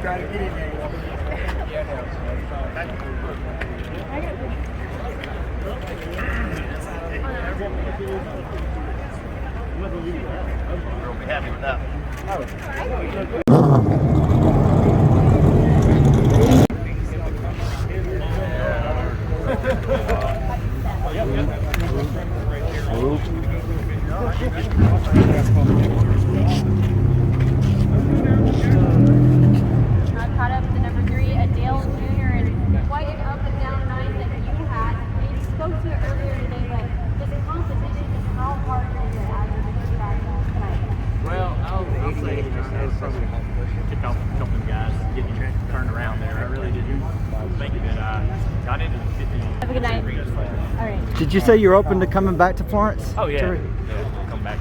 try to get in there. We'll be happy with that. Caught up to number 3, Adele Jr. and quite an up and down night that you had. You spoke to it earlier today, but this competition is how hard it is out of the track tonight. Well, I'll say, I was probably kick off a couple of guys getting turned around there. I really didn't think that I got into the 50. Have a good night. All right. Did you say you're open to coming back to Florence? Oh yeah, yeah, come back.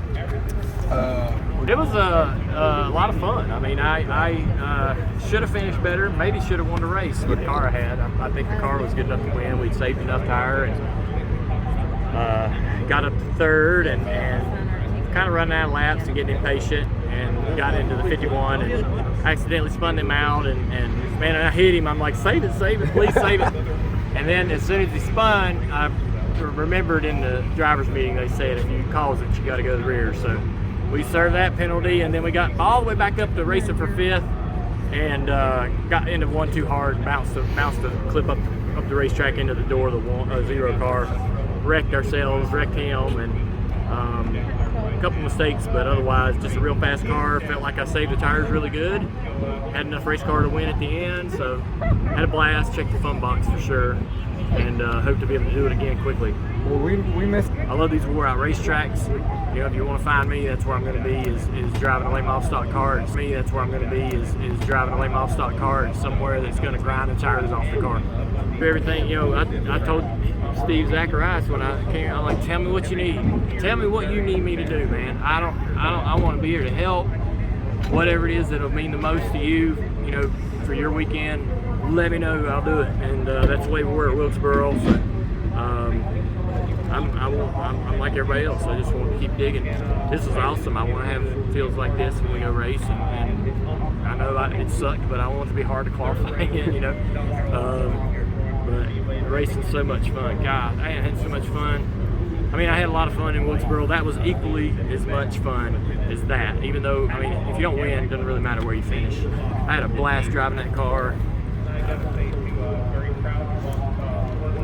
It was a lot of fun. I mean, I should have finished better. Maybe should have won the race with the car I had. I think the car was good enough to win. We'd saved enough tire and got up to third and kind of running out of laps and getting impatient and got into the 51 and accidentally spun them out and man, I hit him. I'm like, save it, please save it. And then as soon as he spun, I remembered in the driver's meeting they said if you cause it, you got to go to the rear. So we served that penalty, and then we got all the way back up to racing for 5th, and got into one too hard, bounced the clip up the racetrack into the door of the 0 car, wrecked ourselves, wrecked him, and a couple mistakes, but otherwise just a real fast car. Felt like I saved the tires really good. Had enough race car to win at the end, so had a blast. Checked the fun box for sure, and hope to be able to do it again quickly. Well, we missed. I love these wore out racetracks. You know, if you want to find me, that's where I'm going to be. Is driving a lame off stock car. It's me. That's where I'm going to be. Is driving a lame off stock car. It's somewhere that's going to grind the tires off the car. For everything, you know, I told Steve Zacharias when I came, I'm like, tell me what you need. Tell me what you need me to do, man. I want to be here to help. Whatever it is that'll mean the most to you, you know, for your weekend, let me know. I'll do it. And that's the way we were at Wilkesboro. So, I'm like everybody else. I just want to keep digging. This is awesome. I want to have fields like this when we go race, and I know it sucked, but I want it to be hard to qualify in, you know. But racing's so much fun. God, I had so much fun. I mean, I had a lot of fun in Wilkesboro. That was equally as much fun as that. Even though, I mean, if you don't win, it doesn't really matter where you finish. I had a blast driving that car.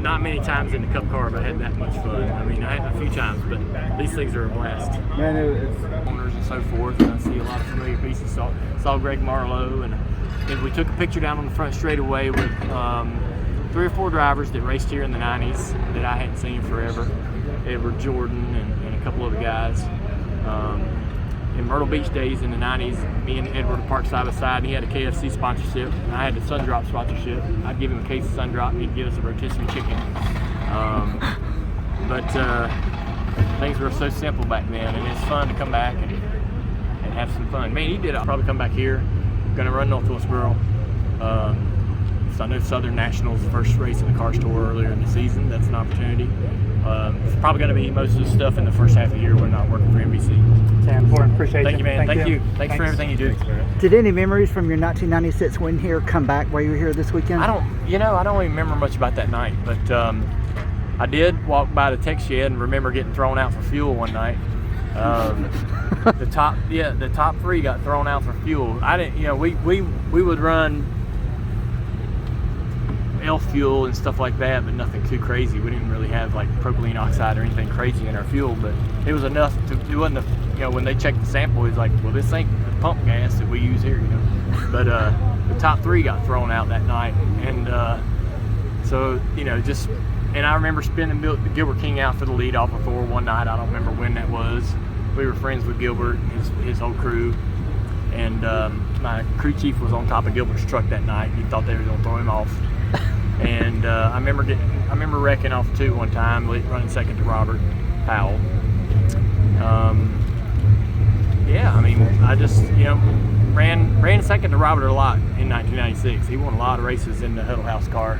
Not many times in the Cup car, but I had that much fun. I mean, I had a few times, but these things are a blast. Man, it's Owners and so forth, and I see a lot of familiar pieces. Saw Greg Marlowe, and we took a picture down on the front straightaway with 3 or 4 drivers that raced here in the 90s that I hadn't seen forever. Edward Jordan and a couple other guys. In Myrtle Beach days in the 90s, me and Edward parked side by side, and he had a KFC sponsorship, and I had the Sun Drop sponsorship. I'd give him a case of Sun Drop, and he'd give us a rotisserie chicken. Things were so simple back then, and it's fun to come back and have some fun. Man, he did. I'll probably come back here. Gonna run North Wilkesboro. So I know Southern Nationals, the first race in the car store earlier in the season. That's an opportunity. It's probably going to be most of the stuff in the first half of the year. We're not working for NBC. Sam, important. Appreciate Thank you, man. Thank you. Thanks for everything you do. Did any memories from your 1996 win here come back while you were here this weekend? I don't even remember much about that night, but I did walk by the tech shed and remember getting thrown out for fuel one night. The top 3 got thrown out for fuel. I didn't, you know, we would run elf fuel and stuff like that, but nothing too crazy. We didn't really have like propylene oxide or anything crazy in our fuel, but it was enough to, it wasn't, you know, when they checked the sample, it's like, well, this ain't the pump gas that we use here, you know. But the top 3 got thrown out that night, and so, you know, and I remember spinning Gilbert King out for the lead off before one night. I don't remember when that was. We were friends with Gilbert and his whole crew, and my crew chief was on top of Gilbert's truck that night. He thought they were going to throw him off. And I remember wrecking off 2 one time, running second to Robert Powell. Yeah, I mean, I just, you know, ran second to Robert a lot in 1996. He won a lot of races in the Huddle House car,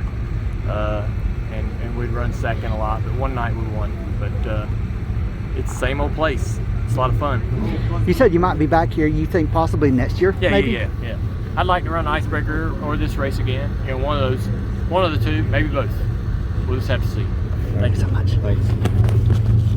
and we'd run second a lot. But one night we won. But it's the same old place. It's a lot of fun. You said you might be back here. You think possibly next year? Yeah, maybe? yeah. I'd like to run Icebreaker or this race again. You know, one of the two, maybe both. We'll just have to see. Thanks so much. Thanks.